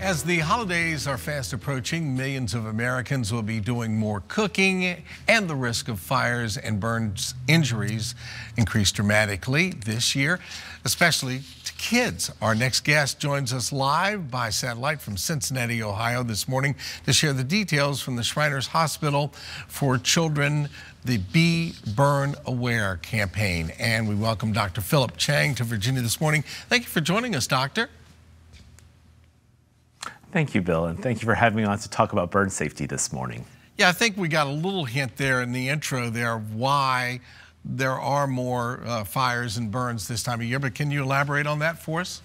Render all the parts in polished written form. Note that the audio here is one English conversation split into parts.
As the holidays are fast approaching, millions of Americans will be doing more cooking, and the risk of fires and burns injuries increased dramatically this year, especially to kids. Our next guest joins us live by satellite from Cincinnati, Ohio this morning to share the details from the Shriners Hospital for Children, the Be Burn Aware campaign. And we welcome Dr. Philip Chang to Virginia this morning. Thank you for joining us, Doctor. Thank you, Bill, and thank you for having me on to talk about burn safety this morning. Yeah, I think we got a little hint there in the intro there of why there are more fires and burns this time of year, but can you elaborate on that for us?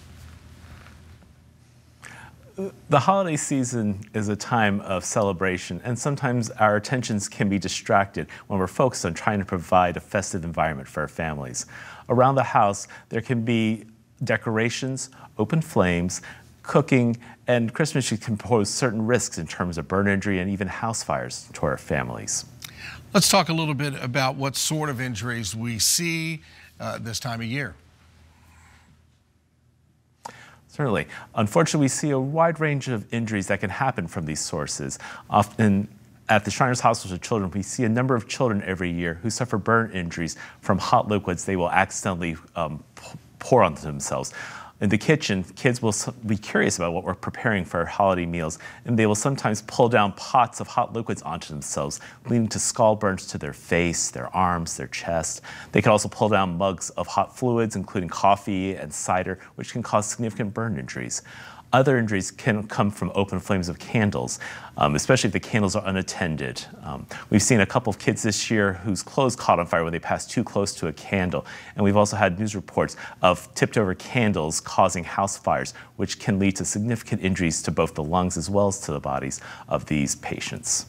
The holiday season is a time of celebration, and sometimes our attentions can be distracted when we're focused on trying to provide a festive environment for our families. Around the house, there can be decorations, open flames, cooking, and Christmas tree can pose certain risks in terms of burn injury and even house fires to our families. Let's talk a little bit about what sort of injuries we see this time of year. Certainly. Unfortunately, we see a wide range of injuries that can happen from these sources. Often at the Shriners Hospital for Children, we see a number of children every year who suffer burn injuries from hot liquids they will accidentally pour onto themselves. In the kitchen, kids will be curious about what we're preparing for our holiday meals, and they will sometimes pull down pots of hot liquids onto themselves, leading to scald burns to their face, their arms, their chest. They can also pull down mugs of hot fluids, including coffee and cider, which can cause significant burn injuries. Other injuries can come from open flames of candles, especially if the candles are unattended. We've seen a couple of kids this year whose clothes caught on fire when they passed too close to a candle. And we've also had news reports of tipped over candles causing house fires, which can lead to significant injuries to both the lungs as well as to the bodies of these patients.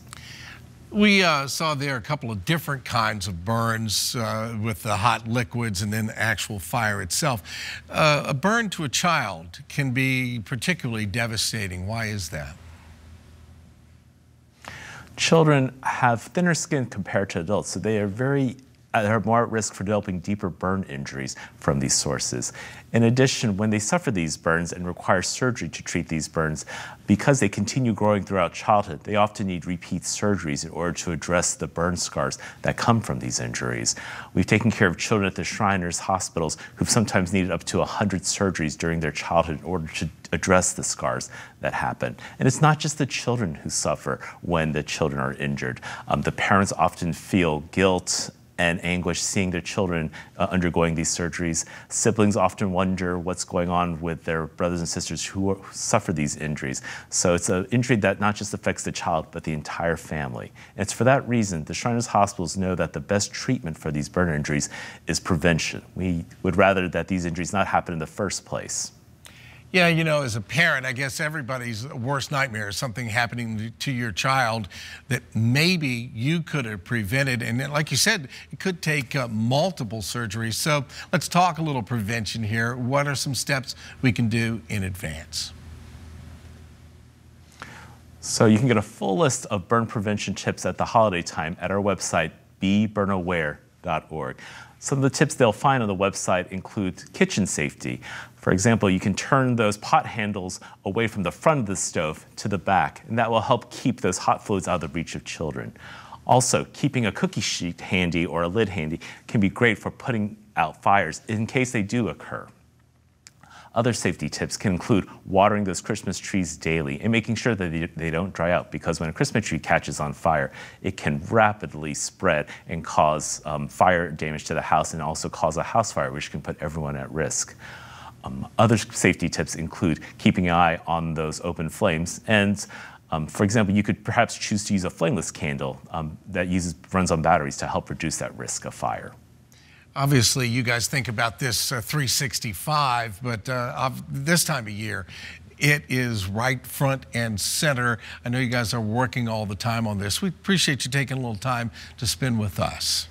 We saw there a couple of different kinds of burns with the hot liquids and then the actual fire itself. A burn to a child can be particularly devastating. Why is that? Children have thinner skin compared to adults, so they are more at risk for developing deeper burn injuries from these sources. In addition, when they suffer these burns and require surgery to treat these burns, because they continue growing throughout childhood, they often need repeat surgeries in order to address the burn scars that come from these injuries. We've taken care of children at the Shriners hospitals who've sometimes needed up to 100 surgeries during their childhood in order to address the scars that happen. And it's not just the children who suffer when the children are injured. The parents often feel guilt and anguish seeing their children undergoing these surgeries. Siblings often wonder what's going on with their brothers and sisters who suffer these injuries. So it's an injury that not just affects the child, but the entire family. And it's for that reason the Shriners hospitals know that the best treatment for these burn injuries is prevention. We would rather that these injuries not happen in the first place. Yeah, you know, as a parent, I guess everybody's worst nightmare is something happening to your child that maybe you could have prevented. And like you said, it could take multiple surgeries. So let's talk a little prevention here. What are some steps we can do in advance? So you can get a full list of burn prevention tips at the holiday time at our website, beburnaware.org. Some of the tips they'll find on the website include kitchen safety. For example, you can turn those pot handles away from the front of the stove to the back, and that will help keep those hot fluids out of the reach of children. Also, keeping a cookie sheet handy or a lid handy can be great for putting out fires in case they do occur. Other safety tips can include watering those Christmas trees daily and making sure that they don't dry out, because when a Christmas tree catches on fire, it can rapidly spread and cause fire damage to the house and also cause a house fire, which can put everyone at risk. Other safety tips include keeping an eye on those open flames. And for example, you could perhaps choose to use a flameless candle that runs on batteries to help reduce that risk of fire. Obviously, you guys think about this 365, but this time of year, it is right front and center. I know you guys are working all the time on this. We appreciate you taking a little time to spend with us.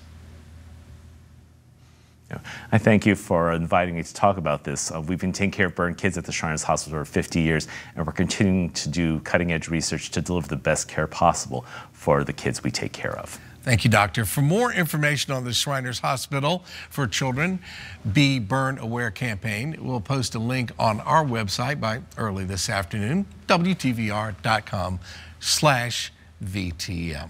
I thank you for inviting me to talk about this. We've been taking care of burn kids at the Shriners Hospital for 50 years, and we're continuing to do cutting-edge research to deliver the best care possible for the kids we take care of. Thank you, Doctor. For more information on the Shriners Hospital for Children Be Burn Aware campaign, we'll post a link on our website by early this afternoon, WTVR.com/VTM.